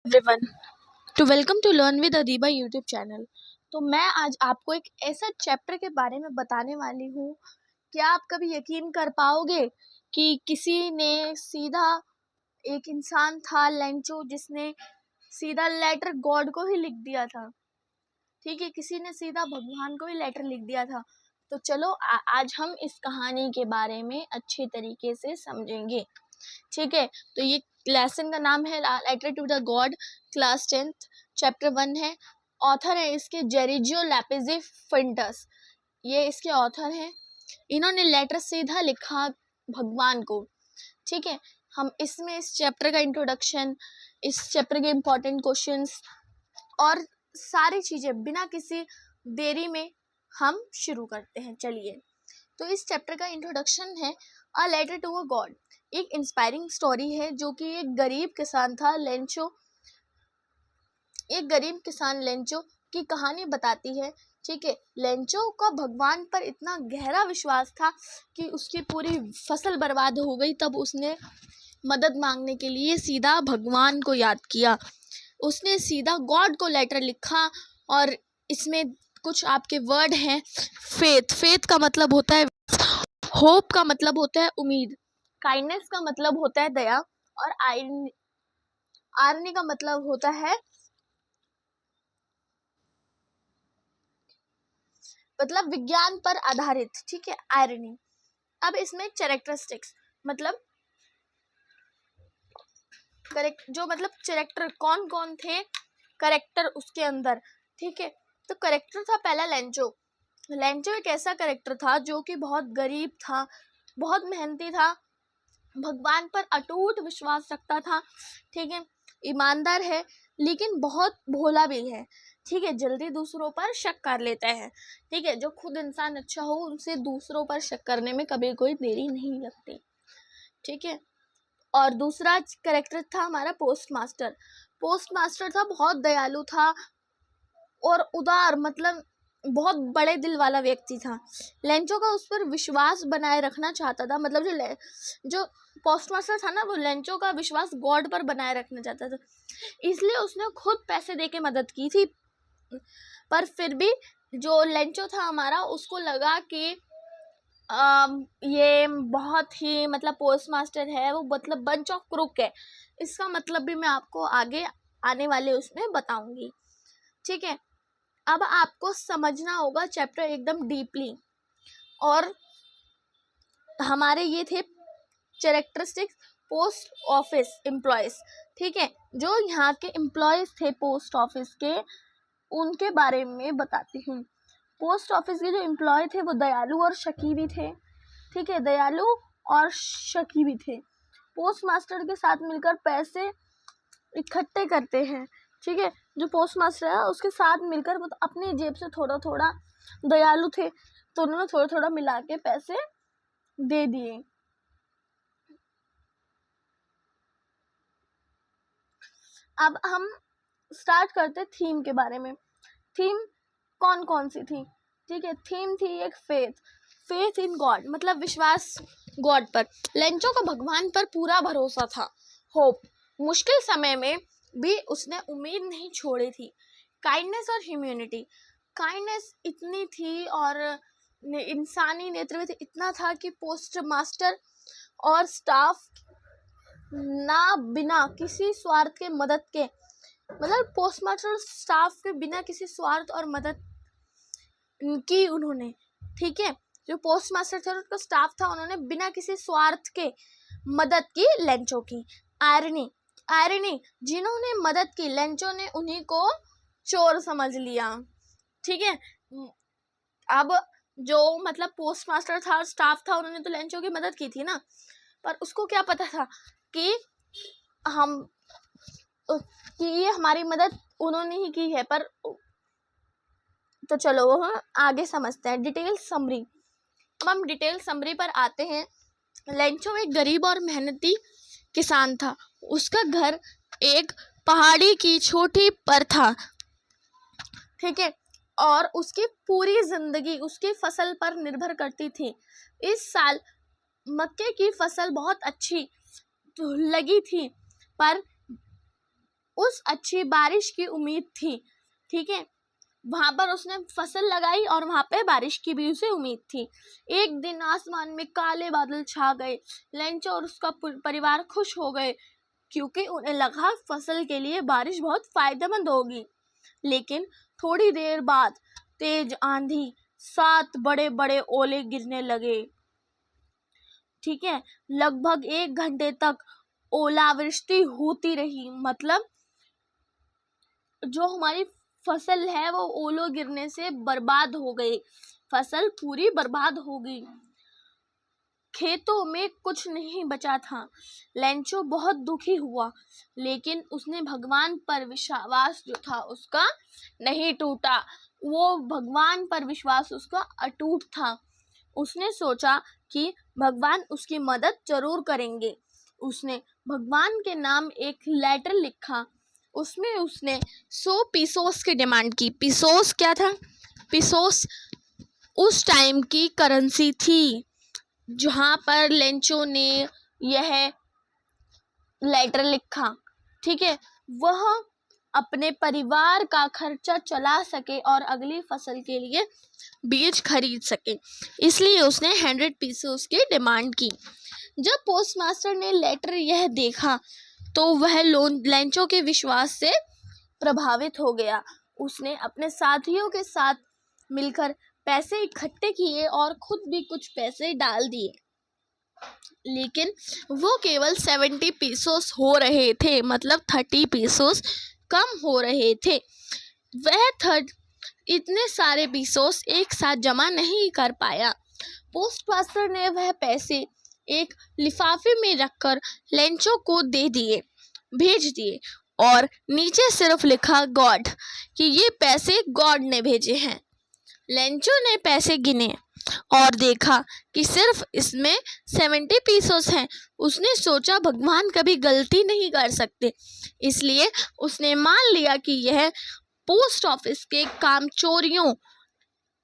Everyone to welcome to learn with Adiba YouTube channel. तो मैं आज आपको एक ऐसा चैप्टर के बारे में बताने वाली हूँ। क्या आप कभी यकीन कर पाओगे कि किसी ने सीधा, एक इंसान था लेंचो, जिसने सीधा लेटर गॉड को ही लिख दिया था। ठीक है, किसी ने सीधा भगवान को ही लेटर लिख दिया था। तो चलो आज हम इस कहानी के बारे में अच्छे तरीके से समझेंगे। ठीक है, तो ये लेसन का नाम है letter to the god, class 10th, chapter 1 है। ऑथर है इसके जेरिजियो लैपिज़ी फिंटस, ये इसके ऑथर हैं। इन्होंने लेटर सीधा लिखा भगवान को। ठीक है, हम इसमें इस चैप्टर का इंट्रोडक्शन, इस चैप्टर के इम्पोर्टेंट क्वेश्चंस और सारी चीज़ें बिना किसी देरी में हम शुरू करते हैं। चलिए, तो इस चैप्टर का इंट्रोडक्शन है a letter to a god. एक इंस्पायरिंग स्टोरी है जो कि एक गरीब किसान था लेंचो, एक गरीब किसान लेंचो की कहानी बताती है। ठीक है, लेंचो का भगवान पर इतना गहरा विश्वास था कि उसकी पूरी फसल बर्बाद हो गई, तब उसने मदद मांगने के लिए सीधा भगवान को याद किया। उसने सीधा गॉड को लेटर लिखा और इसमें कुछ आपके वर्ड हैं। फेथ का मतलब होता है, होप का मतलब होता है उम्मीद, काइंडनेस का मतलब होता है दया, और आयरनी का मतलब होता है मतलब विज्ञान पर आधारित। ठीक है, आयरनी। अब इसमें कैरेक्टरिस्टिक्स मतलब कैरेक्टर कौन कौन थे, कैरेक्टर उसके अंदर। ठीक है, तो कैरेक्टर था पहला लेंचो। लेंचो एक ऐसा कैरेक्टर था जो कि बहुत गरीब था, बहुत मेहनती था, भगवान पर अटूट विश्वास रखता था। ठीक है, ईमानदार है, लेकिन बहुत भोला भी है। ठीक है, जल्दी दूसरों पर शक कर लेता है। ठीक है, जो खुद इंसान अच्छा हो उनसे दूसरों पर शक करने में कभी कोई देरी नहीं लगती। ठीक है, और दूसरा कैरेक्टर था हमारा पोस्ट मास्टर। पोस्ट मास्टर था, बहुत दयालु था और उदार, मतलब बहुत बड़े दिल वाला व्यक्ति था। लेंचो का उस पर विश्वास बनाए रखना चाहता था, मतलब जो पोस्ट मास्टर था ना, वो लेंचो का विश्वास गॉड पर बनाए रखना चाहता था, इसलिए उसने खुद पैसे देके मदद की थी। पर फिर भी जो लेंचो था हमारा, उसको लगा कि ये बहुत ही मतलब पोस्ट मास्टर है, वो मतलब बंच ऑफ क्रूक है। इसका मतलब भी मैं आपको आगे आने वाले उसमें बताऊंगी। ठीक है, अब आपको समझना होगा चैप्टर एकदम डीपली। और हमारे ये थे कैरेक्टरिस्टिक्स पोस्ट ऑफिस एम्प्लॉयज। ठीक है, जो यहाँ के एम्प्लॉयज थे पोस्ट ऑफिस के, उनके बारे में बताती हूँ। पोस्ट ऑफिस के जो एम्प्लॉय थे वो दयालु और शकी भी थे। ठीक है, दयालु और शकी भी थे। पोस्ट मास्टर के साथ मिलकर पैसे इकट्ठे करते हैं। ठीक है, जो पोस्ट मास्टर है उसके साथ मिलकर वो अपनी जेब से थोड़ा थोड़ा, दयालु थे तो उन्होंने थोड़ा थोड़ा मिला के पैसे दे दिए। अब हम स्टार्ट करते थीम के बारे में। थीम कौन कौन सी थी? ठीक है, थीम थी एक फेथ इन गॉड, मतलब विश्वास गॉड पर। लेंचो का भगवान पर पूरा भरोसा था। होप, मुश्किल समय में भी उसने उम्मीद नहीं छोड़ी थी। काइंडनेस और ह्यूमैनिटी, काइंडनेस इतनी थी और इंसानी नेतृत्व इतना था कि पोस्ट मास्टर और स्टाफ ना बिना किसी स्वार्थ के मदद के, मतलब पोस्ट मास्टर स्टाफ के बिना किसी स्वार्थ और मदद की उन्होंने। ठीक है, जो पोस्ट मास्टर थे उनका स्टाफ था, उन्होंने बिना किसी स्वार्थ के मदद की लेंचो की। आयरनी, जिन्होंने मदद की लेंचो ने उन्हीं को चोर समझ लिया। ठीक है, अब जो मतलब पोस्ट मास्टर था, स्टाफ था, उन्होंने तो लेंचो की मदद की थी ना, पर उसको क्या पता था कि हम कि ये हमारी मदद उन्होंने ही की है। पर तो चलो वो हम आगे समझते हैं डिटेल समरी। अब हम डिटेल समरी पर आते हैं। लेंचो एक गरीब और मेहनती किसान था। उसका घर एक पहाड़ी की चोटी पर था। ठीक है, और उसकी पूरी जिंदगी उसकी फसल पर निर्भर करती थी। इस साल मक्के की फसल बहुत अच्छी लगी थी, पर उस अच्छी बारिश की उम्मीद थी, ठीक है। वहां पर उसने फसल लगाई और वहां पे बारिश की भी उसे उम्मीद थी। एक दिन आसमान में काले बादल छा गए। लेंचो और उसका परिवार खुश हो गए क्योंकि उन्हें लगा फसल के लिए बारिश बहुत फायदेमंद होगी। लेकिन थोड़ी देर बाद तेज आंधी, 7 बड़े बड़े ओले गिरने लगे, ठीक है। लगभग 1 घंटे तक ओलावृष्टि होती रही। मतलब जो हमारी फसल है वो ओलों गिरने से बर्बाद हो गई, फसल पूरी बर्बाद हो गई, खेतों में कुछ नहीं बचा था। लेंचो बहुत दुखी हुआ, लेकिन उसने भगवान पर विश्वास जो था उसका नहीं टूटा। वो भगवान पर विश्वास उसका अटूट था। उसने सोचा कि भगवान उसकी मदद जरूर करेंगे। उसने भगवान के नाम एक लेटर लिखा। उसमें उसने 100 पीसोस की डिमांड की। पीसोस क्या था? पीसोस उस टाइम की करेंसी थी। जहाँ पर लेंचो ने यह लेटर लिखा, ठीक है, वह अपने परिवार का खर्चा चला सके और अगली फसल के लिए बीज खरीद सके, इसलिए उसने 100 पीसोस की डिमांड की। जब पोस्टमास्टर ने लेटर यह देखा तो वह लेंचो के विश्वास से प्रभावित हो गया। उसने अपने साथियों के साथ मिलकर पैसे इकट्ठे किए और खुद भी कुछ पैसे डाल दिए, लेकिन वो केवल 70 पीसोस हो रहे थे, मतलब 30 पीसोस कम हो रहे थे। वह इतने सारे पीसोस एक साथ जमा नहीं कर पाया। पोस्टमास्टर ने वह पैसे एक लिफाफे में रखकर लेंचो को भेज दिए और नीचे सिर्फ लिखा गॉड, कि ये पैसे गॉड ने भेजे हैं। लेंचो ने पैसे गिने और देखा कि सिर्फ इसमें 70 पीसोस हैं। उसने सोचा भगवान कभी गलती नहीं कर सकते, इसलिए उसने मान लिया कि यह पोस्ट ऑफिस के कामचोरियों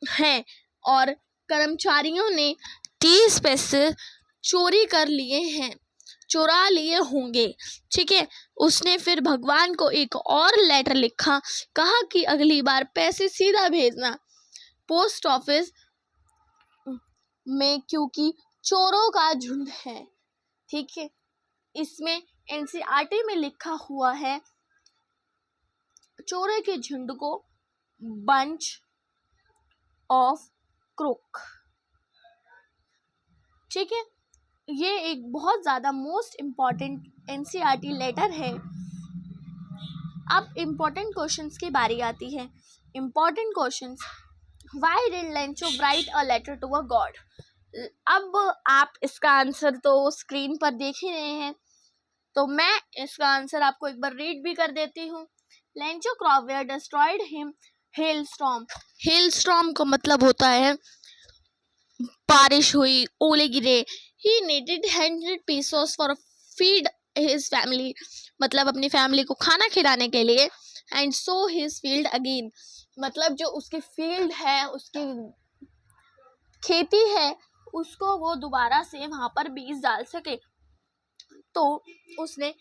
हैं और कर्मचारियों ने 30 पैसे चुरा लिए होंगे, ठीक है। उसने फिर भगवान को एक और लेटर लिखा, कहा कि अगली बार पैसे सीधा भेजना। पोस्ट ऑफिस में क्योंकि चोरों का झुंड है, ठीक है, इसमें एनसीईआरटी में लिखा हुआ है, चोरों के झुंड को बंच ऑफ क्रूक, ठीक है। ये एक बहुत ज़्यादा मोस्ट इम्पॉर्टेंट एनसीईआरटी लेटर है। अब इम्पॉर्टेंट क्वेश्चंस की बारी आती है। Important questions, why did Lencho write a letter to a god? अब आप इसका आंसर तो स्क्रीन पर देख ही रहे हैं, तो मैं इसका आंसर आपको एक बार रीड भी कर देती हूँ। लेंचो क्रॉवेयर डिस्ट्रॉयड हिम हेलस्टॉर्म। हेलस्टॉर्म का मतलब होता है बारिश हुई, ओले गिरे। He needed 100 pesos for feed his family, मतलब अपनी फैमिली को खाना खिलाने के लिए। And so his field again, मतलब जो उसकी फील्ड है, उसकी खेती है, उसको वो दोबारा से वहां पर बीज डाल सके। तो उसने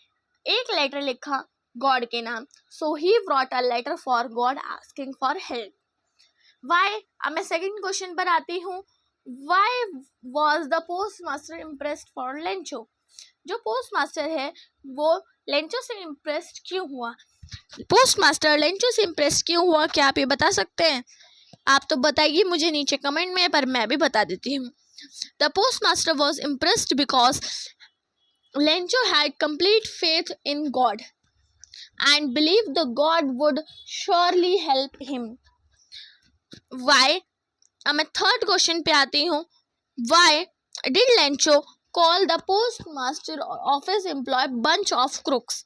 एक लेटर लिखा गॉड के नाम। So he brought a letter for god asking for help. Why, अब मैं सेकंड क्वेश्चन पर आती हूँ। Why was the postmaster impressed for Lencho? जो पोस्ट मास्टर है वो लेंचो से इम्प्रेस्ड क्यों हुआ? पोस्ट मास्टर लेंचो से इम्प्रेस्ड क्यों हुआ, क्या आप ये बता सकते हैं? आप तो बताइए मुझे नीचे कमेंट में, पर मैं भी बता देती हूँ। The post master was impressed because Lencho had complete faith in God and believed the God would surely help him. Why? अब मैं थर्ड क्वेश्चन पे आती हूँ। Why did Lencho call the postmaster office employee bunch of crooks?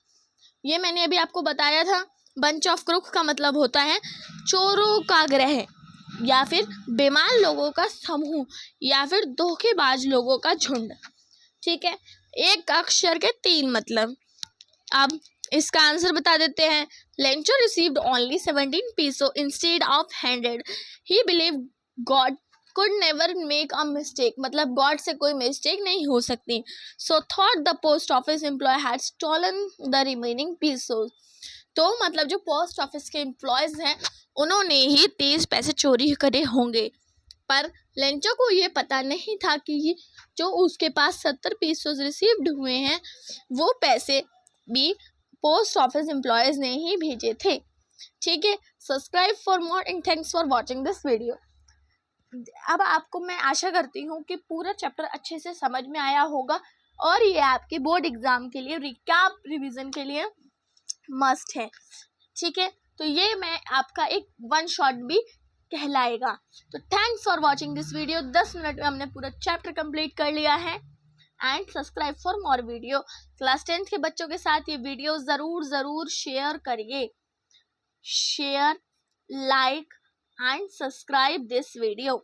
ये मैंने अभी आपको बताया था। bunch of crooks का मतलब होता है चोरों का ग्रह, या फिर बेईमान लोगों का समूह, या फिर धोखेबाज लोगों का झुंड, ठीक है। एक अक्षर के 3 मतलब। अब इसका आंसर बता देते हैं। Lencho received only 17 peso instead of 100। He believe god could never make a mistake, मतलब गॉड से कोई मिस्टेक नहीं हो सकती। So thought the post office employ had stolen the remaining pesos. तो मतलब जो पोस्ट ऑफिस के एम्प्लॉयज़ हैं उन्होंने ही 23 पैसे चोरी करे होंगे, पर लेंचो को ये पता नहीं था कि जो उसके पास 70 पीसेस रिसीव्ड हुए हैं वो पैसे भी पोस्ट ऑफिस एम्प्लॉयज़ ने ही भेजे थे। ठीक है, subscribe for more and thanks for watching this video. अब आपको मैं आशा करती हूँ कि पूरा चैप्टर अच्छे से समझ में आया होगा और ये आपके बोर्ड एग्जाम के लिए रिकैप रिवीजन के लिए मस्ट है। ठीक है, तो ये मैं आपका एक वन शॉट भी कहलाएगा। तो thanks for watching this video. 10 minute में हमने पूरा चैप्टर कंप्लीट कर लिया है। And subscribe for more video. Class 10th के बच्चों के साथ ये वीडियो ज़रूर शेयर करिए। Share, like and subscribe this video.